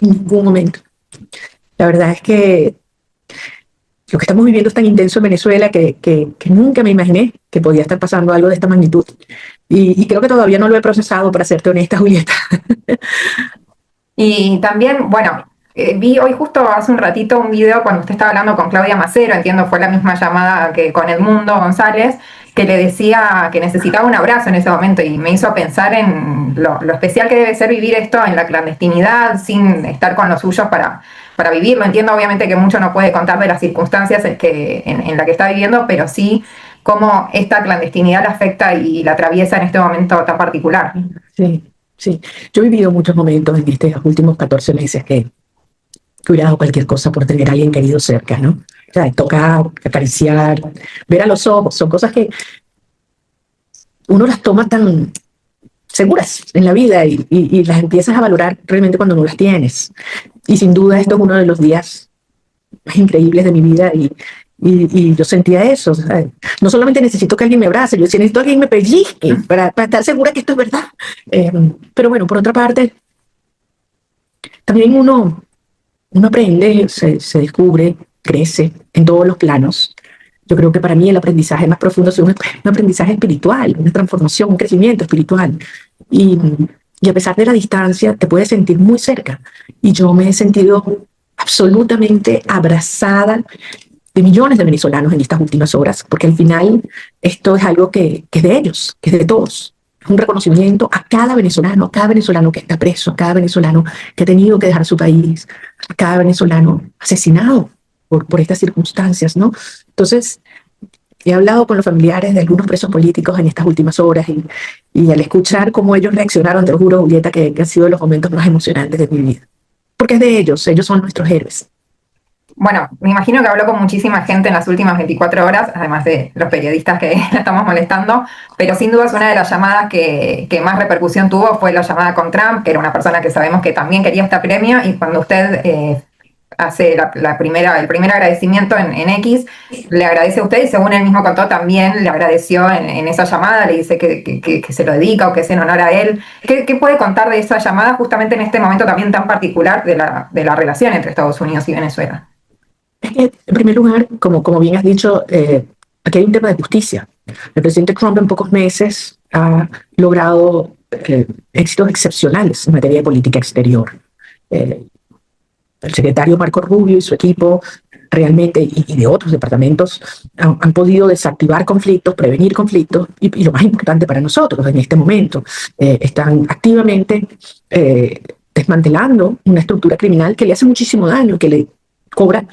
en ningún momento. La verdad es que lo que estamos viviendo es tan intenso en Venezuela que nunca me imaginé que podía estar pasando algo de esta magnitud. Y creo que todavía no lo he procesado, para serte honesta, Julieta. Y también, bueno, vi hoy justo hace un ratito un video cuando usted estaba hablando con Claudia Macero, entiendo fue la misma llamada que con Edmundo González, que le decía que necesitaba un abrazo en ese momento y me hizo pensar en lo especial que debe ser vivir esto en la clandestinidad, sin estar con los suyos para vivirlo. Entiendo obviamente que mucho no puede contar de las circunstancias en la que está viviendo, pero sí cómo esta clandestinidad la afecta y la atraviesa en este momento tan particular. Sí, sí. Yo he vivido muchos momentos en estos últimos 14 meses que hubiera dado cualquier cosa por tener a alguien querido cerca, ¿no? O sea, tocar, acariciar, ver a los ojos, son cosas que uno las toma tan seguras en la vida y las empiezas a valorar realmente cuando no las tienes. Y sin duda esto es uno de los días más increíbles de mi vida y yo sentía eso. ¿Sabes? No solamente necesito que alguien me abrace, yo necesito que alguien me pellizque para estar segura que esto es verdad. Pero bueno, por otra parte, también uno aprende, se descubre, crece en todos los planos. Yo creo que para mí el aprendizaje más profundo es un aprendizaje espiritual, una transformación, un crecimiento espiritual. Y, y a pesar de la distancia, te puedes sentir muy cerca. Y yo me he sentido absolutamente abrazada de millones de venezolanos en estas últimas horas, porque al final esto es algo que es de ellos, que es de todos. Es un reconocimiento a cada venezolano que está preso, a cada venezolano que ha tenido que dejar su país, a cada venezolano asesinado por estas circunstancias, ¿no? Entonces, he hablado con los familiares de algunos presos políticos en estas últimas horas y al escuchar cómo ellos reaccionaron, te lo juro, Julieta, que han sido los momentos más emocionantes de mi vida. Porque es de ellos son nuestros héroes. Bueno, me imagino que habló con muchísima gente en las últimas 24 horas, además de los periodistas que la estamos molestando, pero sin duda es una de las llamadas que más repercusión tuvo fue la llamada con Trump, que era una persona que sabemos que también quería este premio, y cuando usted hace el primer agradecimiento en X, le agradece a usted y según él mismo contó, también le agradeció en esa llamada, le dice que se lo dedica o que es en honor a él. ¿Qué puede contar de esa llamada justamente en este momento también tan particular de la relación entre Estados Unidos y Venezuela? Es que, en primer lugar, como bien has dicho, aquí hay un tema de justicia. El presidente Trump en pocos meses ha logrado éxitos excepcionales en materia de política exterior. Eh, el secretario Marco Rubio y su equipo realmente, y de otros departamentos, han podido desactivar conflictos, prevenir conflictos, y lo más importante para nosotros en este momento, están activamente desmantelando una estructura criminal que le hace muchísimo daño, que le cobra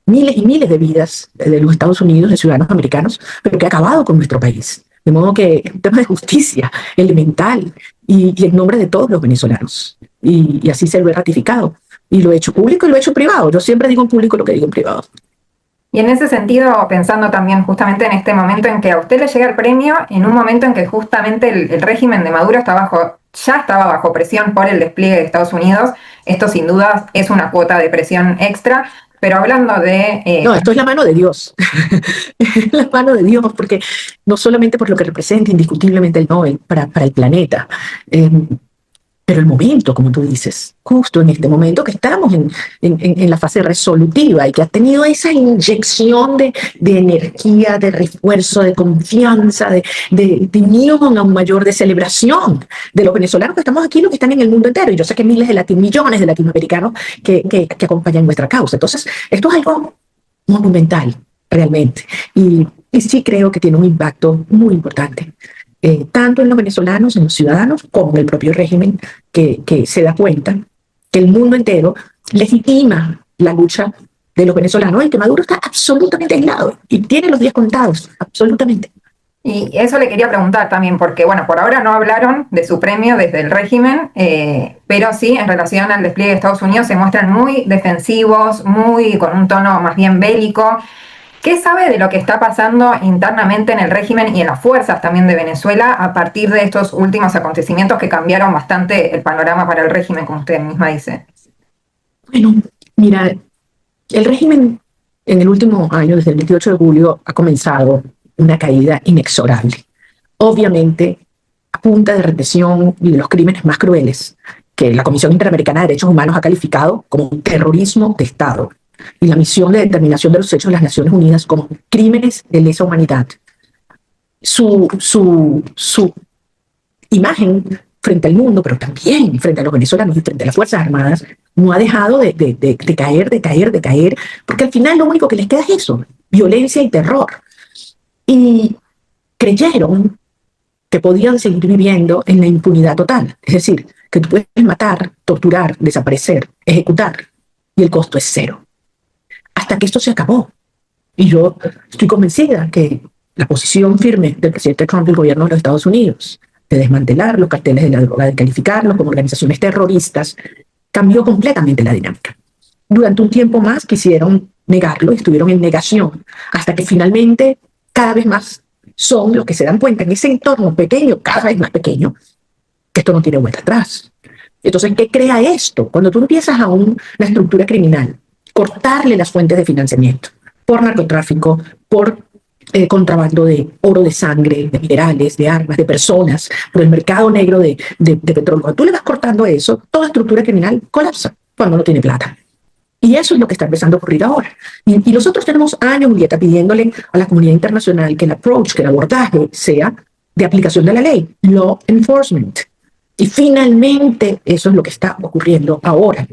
miles y miles de vidas de los Estados Unidos, de ciudadanos americanos, pero que ha acabado con nuestro país. De modo que es un tema de justicia elemental y en nombre de todos los venezolanos. Y así se lo he ratificado. Y lo he hecho público y lo he hecho privado. Yo siempre digo en público lo que digo en privado. Y en ese sentido, pensando también justamente en este momento en que a usted le llega el premio, en un momento en que justamente el régimen de Maduro ya estaba bajo presión por el despliegue de Estados Unidos, esto sin duda es una cuota de presión extra, pero hablando de... No, esto es la mano de Dios. Es la mano de Dios, porque no solamente por lo que representa indiscutiblemente el Nobel para el planeta, pero el momento, como tú dices, justo en este momento que estamos en la fase resolutiva y que ha tenido esa inyección de energía, de refuerzo, de confianza, de unión aún mayor, de celebración de los venezolanos que estamos aquí, los que están en el mundo entero. Y yo sé que millones de latinoamericanos que acompañan nuestra causa. Entonces, esto es algo monumental, realmente. Y sí creo que tiene un impacto muy importante tanto en los venezolanos, en los ciudadanos, como en el propio régimen que se da cuenta que el mundo entero legitima la lucha de los venezolanos y que Maduro está absolutamente aislado y tiene los días contados, absolutamente. Y eso le quería preguntar también, porque bueno, por ahora no hablaron de su premio desde el régimen, pero sí, en relación al despliegue de Estados Unidos, se muestran muy defensivos, muy con un tono más bien bélico. ¿Qué sabe de lo que está pasando internamente en el régimen y en las fuerzas también de Venezuela a partir de estos últimos acontecimientos que cambiaron bastante el panorama para el régimen, como usted misma dice? Bueno, mira, el régimen en el último año, desde el 28 de julio, ha comenzado una caída inexorable. Obviamente, a punta de represión y de los crímenes más crueles. que la Comisión Interamericana de Derechos Humanos ha calificado como terrorismo de Estado, y la misión de determinación de los hechos de las Naciones Unidas como crímenes de lesa humanidad. Su imagen frente al mundo, pero también frente a los venezolanos y frente a las Fuerzas Armadas, no ha dejado de caer, porque al final lo único que les queda es eso, violencia y terror. Y creyeron que podían seguir viviendo en la impunidad total. Es decir, que tú puedes matar, torturar, desaparecer, ejecutar, y el costo es cero. Hasta que esto se acabó. Y yo estoy convencida que la posición firme del presidente Trump y el gobierno de los Estados Unidos de desmantelar los carteles de la droga, de calificarlos como organizaciones terroristas, cambió completamente la dinámica. Durante un tiempo más quisieron negarlo, estuvieron en negación, hasta que finalmente cada vez más son los que se dan cuenta en ese entorno pequeño, cada vez más pequeño, que esto no tiene vuelta atrás. Entonces, ¿qué crea esto? Cuando tú empiezas a una estructura criminal, cortarle las fuentes de financiamiento por narcotráfico, por contrabando de oro, de sangre, de minerales, de armas, de personas, por el mercado negro de petróleo. Cuando tú le vas cortando eso, toda estructura criminal colapsa cuando no tiene plata. Y eso es lo que está empezando a ocurrir ahora. Y nosotros tenemos años, Julieta, pidiéndole a la comunidad internacional que el approach, que el abordaje sea de aplicación de la ley, law enforcement. Y finalmente eso es lo que está ocurriendo ahora.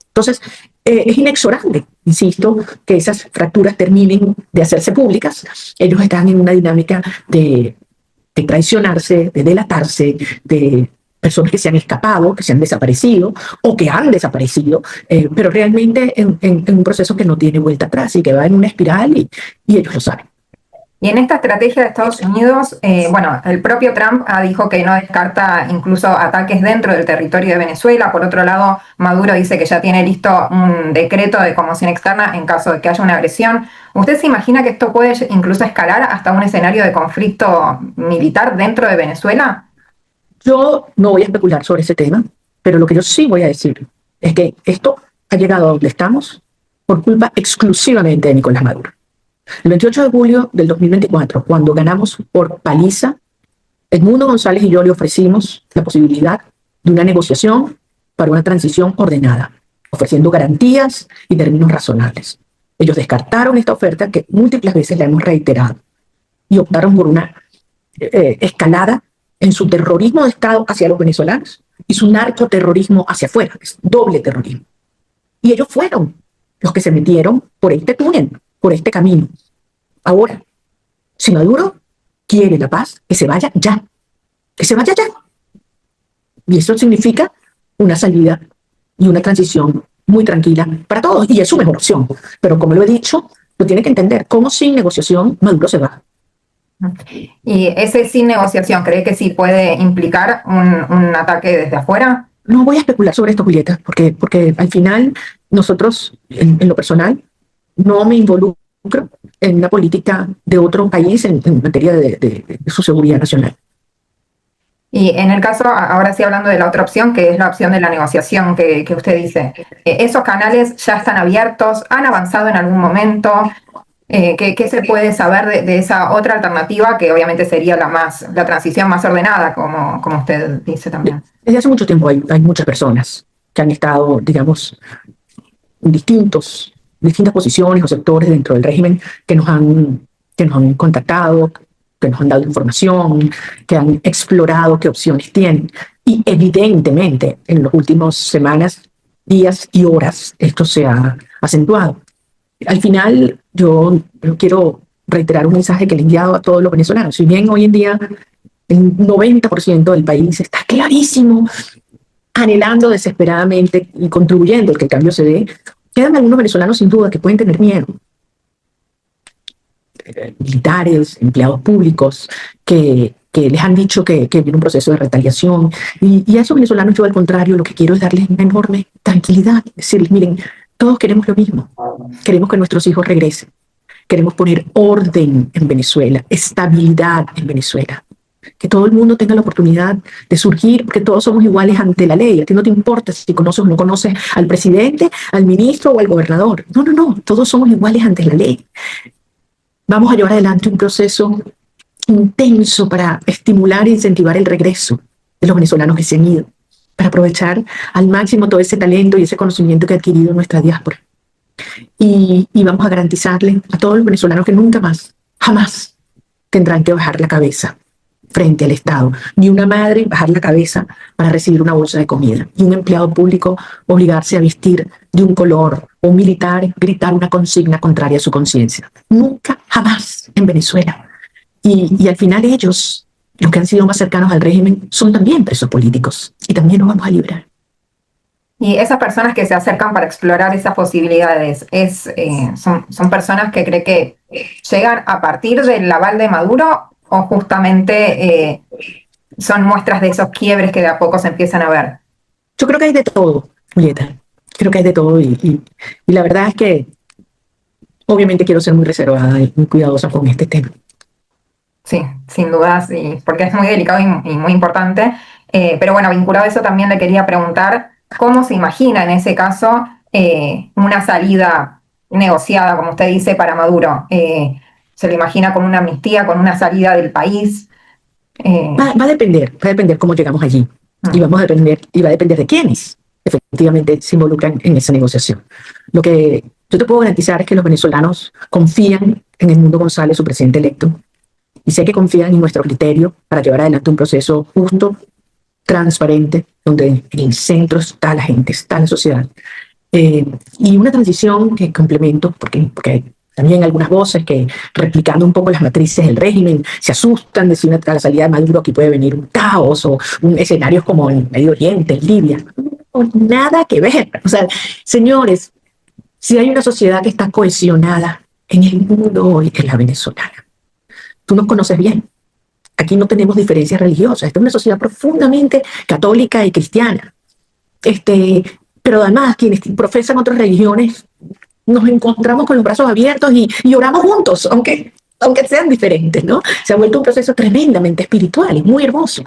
Entonces, es inexorable, insisto, que esas fracturas terminen de hacerse públicas. Ellos están en una dinámica de traicionarse, de delatarse, de personas que se han escapado, que se han desaparecido o que han desaparecido, pero realmente en un proceso que no tiene vuelta atrás y que va en una espiral y ellos lo saben. Y en esta estrategia de Estados Unidos, bueno, el propio Trump dijo que no descarta incluso ataques dentro del territorio de Venezuela. Por otro lado, Maduro dice que ya tiene listo un decreto de conmoción externa en caso de que haya una agresión. ¿Usted se imagina que esto puede incluso escalar hasta un escenario de conflicto militar dentro de Venezuela? Yo no voy a especular sobre ese tema, pero lo que yo sí voy a decir es que esto ha llegado a donde estamos por culpa exclusivamente de Nicolás Maduro. El 28 de julio del 2024, cuando ganamos por paliza, Edmundo González y yo le ofrecimos la posibilidad de una negociación para una transición ordenada, ofreciendo garantías y términos razonables. Ellos descartaron esta oferta que múltiples veces la hemos reiterado y optaron por una escalada en su terrorismo de Estado hacia los venezolanos y su narcoterrorismo hacia afuera, es doble terrorismo. Y ellos fueron los que se metieron por este túnel, por este camino. Ahora, si Maduro quiere la paz, que se vaya ya. Que se vaya ya. Y eso significa una salida y una transición muy tranquila para todos. Y es su mejor opción. Pero como lo he dicho, lo tiene que entender. ¿Cómo sin negociación Maduro se va? ¿Y ese sin negociación cree que sí puede implicar un ataque desde afuera? No voy a especular sobre esto, Julieta, porque al final nosotros, en lo personal, no me involucro en la política de otro país en materia de su seguridad nacional. Y en el caso, ahora sí hablando de la otra opción, que es la opción de la negociación que usted dice, ¿esos canales ya están abiertos? ¿Han avanzado en algún momento? ¿Qué se puede saber de esa otra alternativa que obviamente sería la transición más ordenada, como usted dice también? Desde hace mucho tiempo hay muchas personas que han estado, digamos, en distintas posiciones o sectores dentro del régimen que nos han contactado, que nos han dado información, que han explorado qué opciones tienen. Y evidentemente en las últimas semanas, días y horas esto se ha acentuado. Al final yo quiero reiterar un mensaje que le he enviado a todos los venezolanos. Si bien hoy en día el 90% del país está clarísimo, anhelando desesperadamente y contribuyendo a que el cambio se dé, quedan algunos venezolanos sin duda que pueden tener miedo. Militares, empleados públicos, que les han dicho que viene un proceso de retaliación. Y a esos venezolanos yo al contrario lo que quiero es darles una enorme tranquilidad. Decirles, miren, todos queremos lo mismo. Queremos que nuestros hijos regresen. Queremos poner orden en Venezuela, estabilidad en Venezuela. Que todo el mundo tenga la oportunidad de surgir, porque todos somos iguales ante la ley. A ti no te importa si conoces o no conoces al presidente, al ministro o al gobernador. No, todos somos iguales ante la ley. Vamos a llevar adelante un proceso intenso para estimular e incentivar el regreso de los venezolanos que se han ido. para aprovechar al máximo todo ese talento y ese conocimiento que ha adquirido nuestra diáspora. Y vamos a garantizarle a todos los venezolanos que nunca más, jamás tendrán que bajar la cabeza frente al Estado. Ni una madre bajar la cabeza para recibir una bolsa de comida. Y un empleado público obligarse a vestir de un color, o un militar gritar una consigna contraria a su conciencia. Nunca, jamás en Venezuela. Y al final ellos, los que han sido más cercanos al régimen, son también presos políticos. Y también nos vamos a librar. Y esas personas que se acercan para explorar esas posibilidades, son personas que cree que llegan a partir del aval de Maduro o justamente son muestras de esos quiebres que de a poco se empiezan a ver. Yo creo que hay de todo, Julieta. Creo que hay de todo y la verdad es que obviamente quiero ser muy reservada y muy cuidadosa con este tema. Sí, sin dudas, porque es muy delicado y muy importante. Pero bueno, vinculado a eso también le quería preguntar cómo se imagina en ese caso una salida negociada, como usted dice, para Maduro. ¿Se lo imagina con una amnistía, con una salida del país? Va a depender cómo llegamos allí. Y va a depender de quiénes efectivamente se involucran en esa negociación. Lo que yo te puedo garantizar es que los venezolanos confían en Edmundo González, su presidente electo, y sé que confían en nuestro criterio para llevar adelante un proceso justo, transparente, donde en el centro está la gente, está la sociedad. Y una transición que complemento, porque también hay algunas voces que, replicando un poco las matrices del régimen, se asustan de si a la salida de Maduro aquí puede venir un caos o un escenario como en Medio Oriente, en Libia. No, nada que ver. O sea, señores, si hay una sociedad que está cohesionada en el mundo hoy, es la venezolana. Tú nos conoces bien. Aquí no tenemos diferencias religiosas. Esta es una sociedad profundamente católica y cristiana. Pero además, quienes profesan otras religiones, nos encontramos con los brazos abiertos y oramos juntos, aunque sean diferentes, ¿no? Se ha vuelto un proceso tremendamente espiritual, es muy hermoso.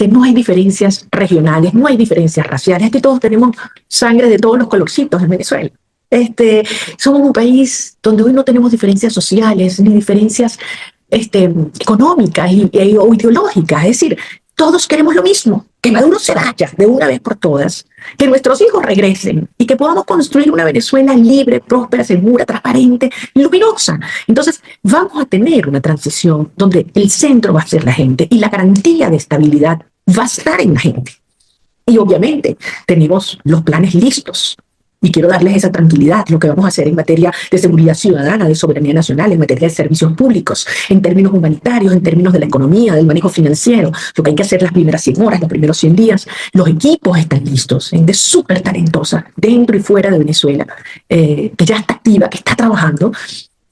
No hay diferencias regionales, no hay diferencias raciales, es que todos tenemos sangre de todos los colorcitos en Venezuela. Somos un país donde hoy no tenemos diferencias sociales ni diferencias económicas o ideológicas, es decir, todos queremos lo mismo, que Maduro se vaya de una vez por todas, que nuestros hijos regresen y que podamos construir una Venezuela libre, próspera, segura, transparente, luminosa. Entonces vamos a tener una transición donde el centro va a ser la gente y la garantía de estabilidad va a estar en la gente. Y obviamente tenemos los planes listos. Y quiero darles esa tranquilidad, lo que vamos a hacer en materia de seguridad ciudadana, de soberanía nacional, en materia de servicios públicos, en términos humanitarios, en términos de la economía, del manejo financiero, lo que hay que hacer las primeras 100 horas, los primeros 100 días. Los equipos están listos, gente súper talentosa, dentro y fuera de Venezuela, que ya está activa, que está trabajando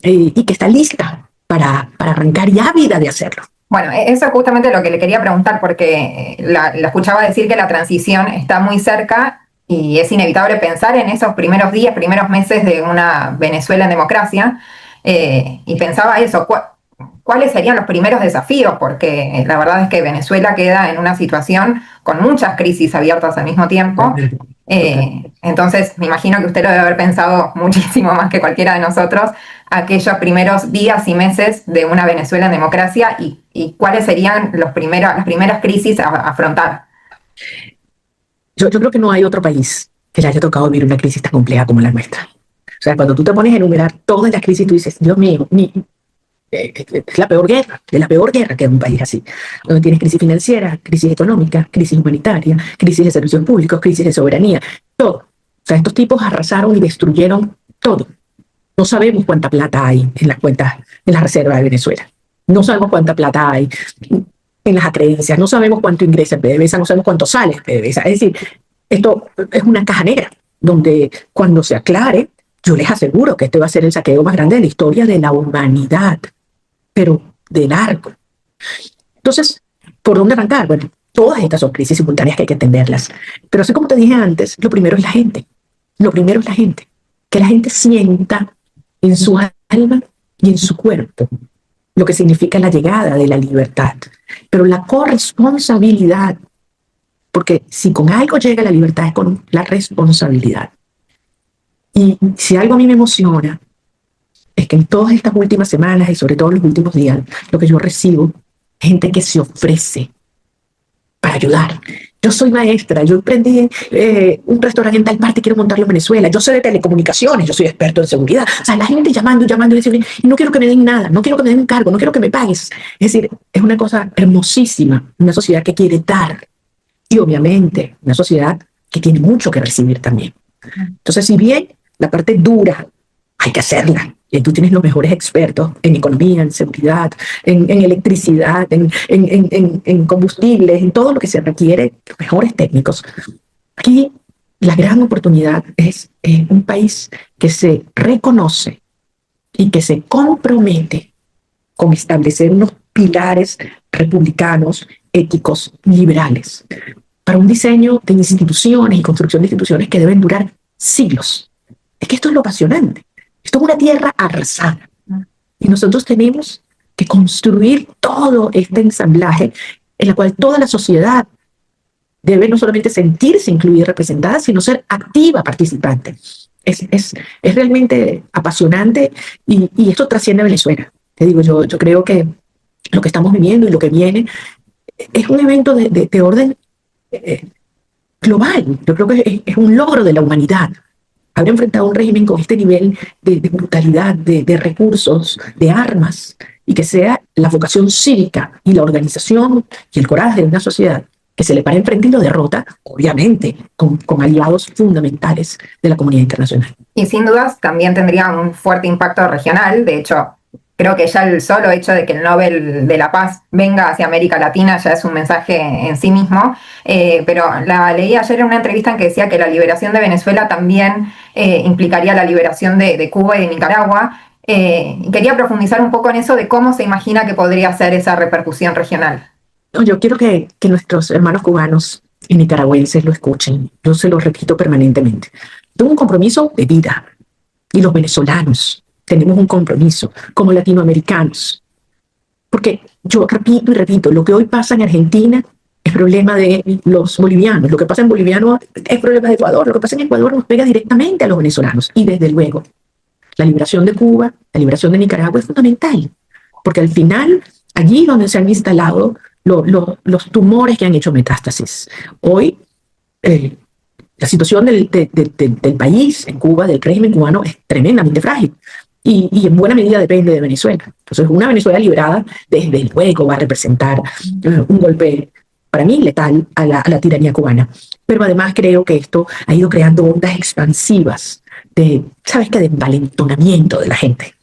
y que está lista para arrancar y ávida de hacerlo. Bueno, eso es justamente lo que le quería preguntar, porque la escuchaba decir que la transición está muy cerca. Y es inevitable pensar en esos primeros días, primeros meses de una Venezuela en democracia. Y pensaba eso, ¿cuáles serían los primeros desafíos? Porque la verdad es que Venezuela queda en una situación con muchas crisis abiertas al mismo tiempo. Entonces, me imagino que usted lo debe haber pensado muchísimo más que cualquiera de nosotros, aquellos primeros días y meses de una Venezuela en democracia y cuáles serían las primeras crisis a afrontar. Yo creo que no hay otro país que le haya tocado vivir una crisis tan compleja como la nuestra. O sea, cuando tú te pones a enumerar todas las crisis, tú dices, Dios mío, es la peor guerra que es un país así. Donde tienes crisis financiera, crisis económica, crisis humanitaria, crisis de servicios públicos, crisis de soberanía, todo. O sea, estos tipos arrasaron y destruyeron todo. No sabemos cuánta plata hay en las cuentas, en las reservas de Venezuela. No sabemos cuánta plata hay en las acreencias, no sabemos cuánto ingresa el PDVSA, no sabemos cuánto sale el PDVSA. Es decir, esto es una caja negra, donde cuando se aclare, yo les aseguro que este va a ser el saqueo más grande de la historia de la humanidad, pero de largo. Entonces, ¿por dónde arrancar? Bueno, todas estas son crisis simultáneas que hay que entenderlas. Pero así como te dije antes, lo primero es la gente. Lo primero es la gente. Que la gente sienta en su alma y en su cuerpo lo que significa la llegada de la libertad. Pero la corresponsabilidad, porque si con algo llega la libertad es con la responsabilidad. Y si algo a mí me emociona, es que en todas estas últimas semanas y sobre todo en los últimos días, lo que yo recibo es gente que se ofrece para ayudar. Yo soy maestra, yo emprendí un restaurante en tal parte, quiero montarlo en Venezuela. Yo sé de telecomunicaciones, yo soy experto en seguridad. O sea, la gente llamando y diciendo, y no quiero que me den nada, no quiero que me den un cargo, no quiero que me pagues. Es decir, es una cosa hermosísima, una sociedad que quiere dar y obviamente una sociedad que tiene mucho que recibir también. Entonces, si bien la parte dura hay que hacerla, y tú tienes los mejores expertos en economía, en seguridad, en electricidad, en combustibles, en todo lo que se requiere, los mejores técnicos. Aquí la gran oportunidad es un país que se reconoce y que se compromete con establecer unos pilares republicanos, éticos, liberales, para un diseño de instituciones y construcción de instituciones que deben durar siglos. Es que esto es lo apasionante. Esto es una tierra arrasada. Y nosotros tenemos que construir todo este ensamblaje en la cual toda la sociedad debe no solamente sentirse incluida y representada, sino ser activa participante. Es realmente apasionante y esto trasciende a Venezuela. Te digo, yo creo que lo que estamos viviendo y lo que viene es un evento de orden global. Yo creo que es un logro de la humanidad. Haber enfrentado un régimen con este nivel de brutalidad, de recursos, de armas, y que sea la vocación cívica y la organización y el coraje de una sociedad que se le para enfrente y lo derrota, obviamente, con aliados fundamentales de la comunidad internacional. Y sin dudas también tendría un fuerte impacto regional. De hecho, creo que ya el solo hecho de que el Nobel de la Paz venga hacia América Latina ya es un mensaje en sí mismo. Pero la leí ayer en una entrevista en que decía que la liberación de Venezuela también implicaría la liberación de Cuba y de Nicaragua. Quería profundizar un poco en eso de cómo se imagina que podría ser esa repercusión regional. No, yo quiero que nuestros hermanos cubanos y nicaragüenses lo escuchen. Yo se lo repito permanentemente. Tengo un compromiso de vida. Y los venezolanos tenemos un compromiso como latinoamericanos. Porque yo repito y repito, lo que hoy pasa en Argentina es problema de los bolivianos. Lo que pasa en boliviano es problema de Ecuador. Lo que pasa en Ecuador nos pega directamente a los venezolanos. Y desde luego, la liberación de Cuba, la liberación de Nicaragua es fundamental. Porque al final, allí donde se han instalado los tumores que han hecho metástasis. Hoy, la situación del país en Cuba, del régimen cubano, es tremendamente frágil. Y en buena medida depende de Venezuela. Entonces, una Venezuela liberada, desde luego, va a representar un golpe, para mí, letal a la tiranía cubana. Pero además creo que esto ha ido creando ondas expansivas de, ¿sabes qué?, de envalentonamiento de la gente.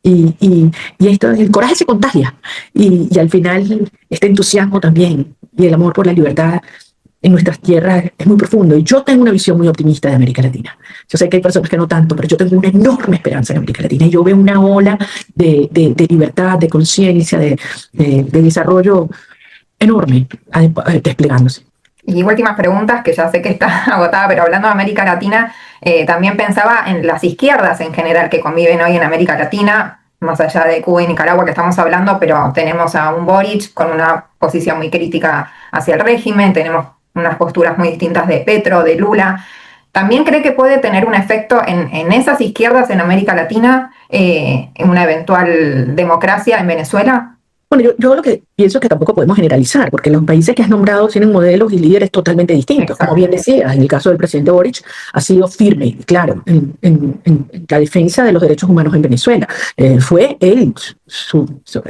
Y esto, el coraje se contagia. Y al final, este entusiasmo también y el amor por la libertad en nuestras tierras es muy profundo. Y yo tengo una visión muy optimista de América Latina. Yo sé que hay personas que no tanto, pero yo tengo una enorme esperanza en América Latina. Y yo veo una ola de libertad, de conciencia, de desarrollo enorme desplegándose. Y últimas preguntas, que ya sé que está agotada, pero hablando de América Latina, también pensaba en las izquierdas en general que conviven hoy en América Latina, más allá de Cuba y Nicaragua que estamos hablando, pero tenemos a un Boric con una posición muy crítica hacia el régimen, tenemos unas posturas muy distintas de Petro, de Lula. ¿También cree que puede tener un efecto en esas izquierdas en América Latina, en una eventual democracia en Venezuela? Bueno, yo lo que pienso es que tampoco podemos generalizar, porque los países que has nombrado tienen modelos y líderes totalmente distintos. Exacto. Como bien decías, en el caso del presidente Boric, ha sido firme y claro en la defensa de los derechos humanos en Venezuela. Fue él,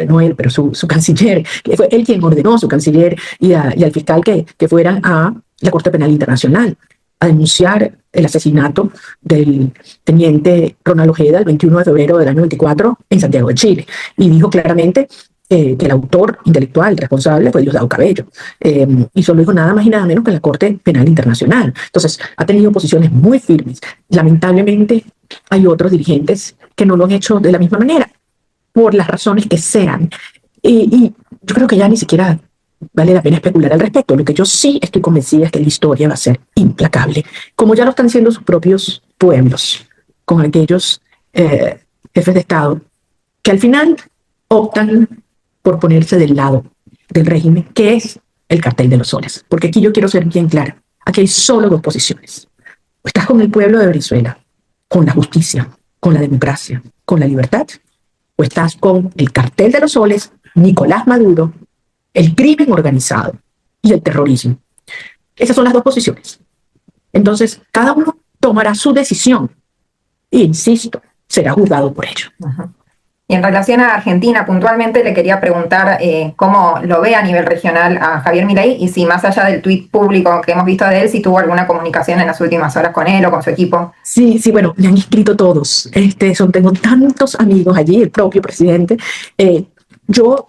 no él, pero su canciller, fue él quien ordenó a su canciller y al fiscal que fueran a la Corte Penal Internacional a denunciar el asesinato del teniente Ronald Ojeda el 21 de febrero del año 24 en Santiago de Chile. Y dijo claramente que el autor intelectual responsable fue Diosdado Cabello. Y eso lo dijo nada más y nada menos que en la Corte Penal Internacional. Entonces, ha tenido posiciones muy firmes. Lamentablemente, hay otros dirigentes que no lo han hecho de la misma manera, por las razones que sean. Y yo creo que ya ni siquiera vale la pena especular al respecto. Lo que yo sí estoy convencida es que la historia va a ser implacable, como ya lo están siendo sus propios pueblos, con aquellos jefes de Estado que al final optan por ponerse del lado del régimen, que es el cartel de los soles. Porque aquí yo quiero ser bien clara. Aquí hay solo dos posiciones. O estás con el pueblo de Venezuela, con la justicia, con la democracia, con la libertad, o estás con el cartel de los soles, Nicolás Maduro, el crimen organizado y el terrorismo. Esas son las dos posiciones. Entonces, cada uno tomará su decisión e, insisto, será juzgado por ello. Ajá. Y en relación a Argentina, puntualmente le quería preguntar cómo lo ve a nivel regional a Javier Milei y si más allá del tuit público que hemos visto de él, si tuvo alguna comunicación en las últimas horas con él o con su equipo. Sí, sí, bueno, me han escrito todos. Tengo tantos amigos allí, el propio presidente. Yo,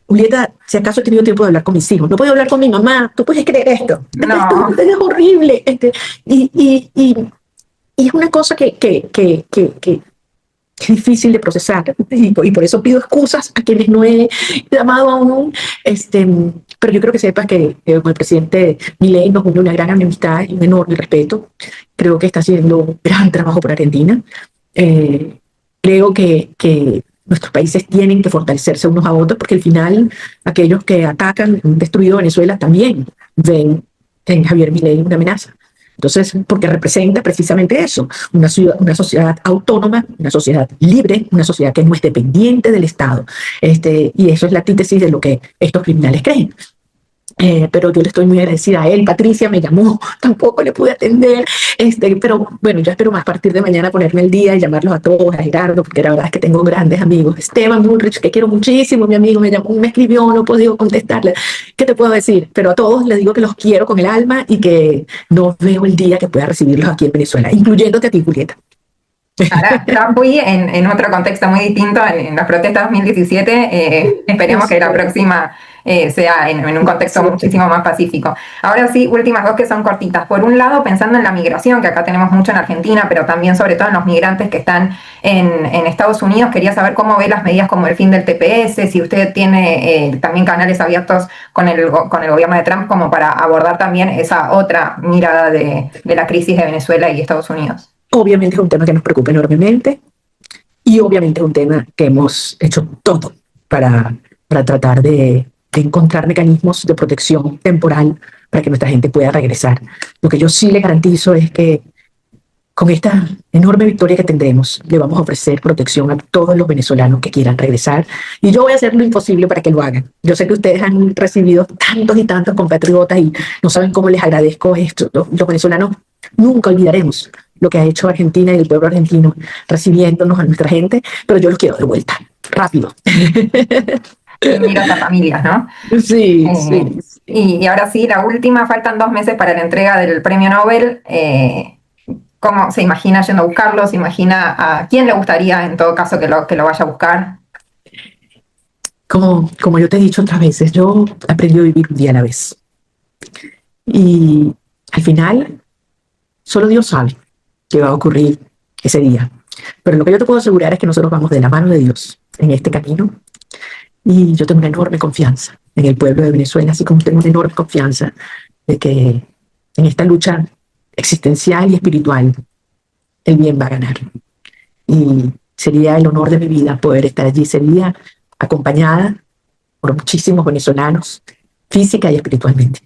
Julieta, si acaso he tenido tiempo de hablar con mis hijos, no puedo hablar con mi mamá. ¿Tú puedes creer esto? No. Esto es horrible. Y es una cosa que es difícil de procesar y por eso pido excusas a quienes no he llamado aún. Pero yo creo que sepas que con el presidente Milei nos une una gran amistad y un enorme respeto. Creo que está haciendo un gran trabajo por Argentina. Creo que nuestros países tienen que fortalecerse unos a otros porque al final aquellos que atacan, han destruido Venezuela también ven en Javier Milei una amenaza. Entonces, porque representa precisamente eso, una sociedad autónoma, una sociedad libre, una sociedad que no es dependiente del Estado. Y eso es la antítesis de lo que estos criminales creen. Pero yo le estoy muy agradecida a él. Patricia me llamó, tampoco le pude atender. Pero bueno, yo espero más a partir de mañana ponerme el día y llamarlos a todos, a Gerardo, porque la verdad es que tengo grandes amigos. Esteban Bullrich, que quiero muchísimo, mi amigo, me llamó, me escribió, no he podido contestarle. ¿Qué te puedo decir? Pero a todos les digo que los quiero con el alma y que no veo el día que pueda recibirlos aquí en Venezuela, incluyéndote a ti, Julieta. Ahora, ya fui en otro contexto muy distinto, en las protestas 2017. Esperemos que la próxima sea en un contexto muchísimo más pacífico. Ahora sí, últimas dos que son cortitas. Por un lado, pensando en la migración, que acá tenemos mucho en Argentina, pero también sobre todo en los migrantes que están en Estados Unidos, quería saber cómo ve las medidas como el fin del TPS, si usted tiene también canales abiertos con el gobierno de Trump como para abordar también esa otra mirada de la crisis de Venezuela y Estados Unidos. Obviamente es un tema que nos preocupa enormemente y obviamente es un tema que hemos hecho todo para tratar de encontrar mecanismos de protección temporal para que nuestra gente pueda regresar. Lo que yo sí le garantizo es que con esta enorme victoria que tendremos, le vamos a ofrecer protección a todos los venezolanos que quieran regresar y yo voy a hacer lo imposible para que lo hagan. Yo sé que ustedes han recibido tantos y tantos compatriotas y no saben cómo les agradezco esto. Los venezolanos nunca olvidaremos lo que ha hecho Argentina y el pueblo argentino recibiéndonos a nuestra gente, pero yo los quiero de vuelta, rápido. Mira a las familias, ¿no? Sí, sí. Y ahora sí, la última, faltan 2 meses para la entrega del premio Nobel. ¿Cómo se imagina yendo a buscarlo? ¿Se imagina a quién le gustaría en todo caso que lo vaya a buscar? Como yo te he dicho otras veces, yo aprendí a vivir un día a la vez. Y al final, solo Dios sabe qué va a ocurrir ese día. Pero lo que yo te puedo asegurar es que nosotros vamos de la mano de Dios en este camino. Y yo tengo una enorme confianza en el pueblo de Venezuela, así como tengo una enorme confianza de que en esta lucha existencial y espiritual el bien va a ganar. Y sería el honor de mi vida poder estar allí. Sería acompañada por muchísimos venezolanos, física y espiritualmente.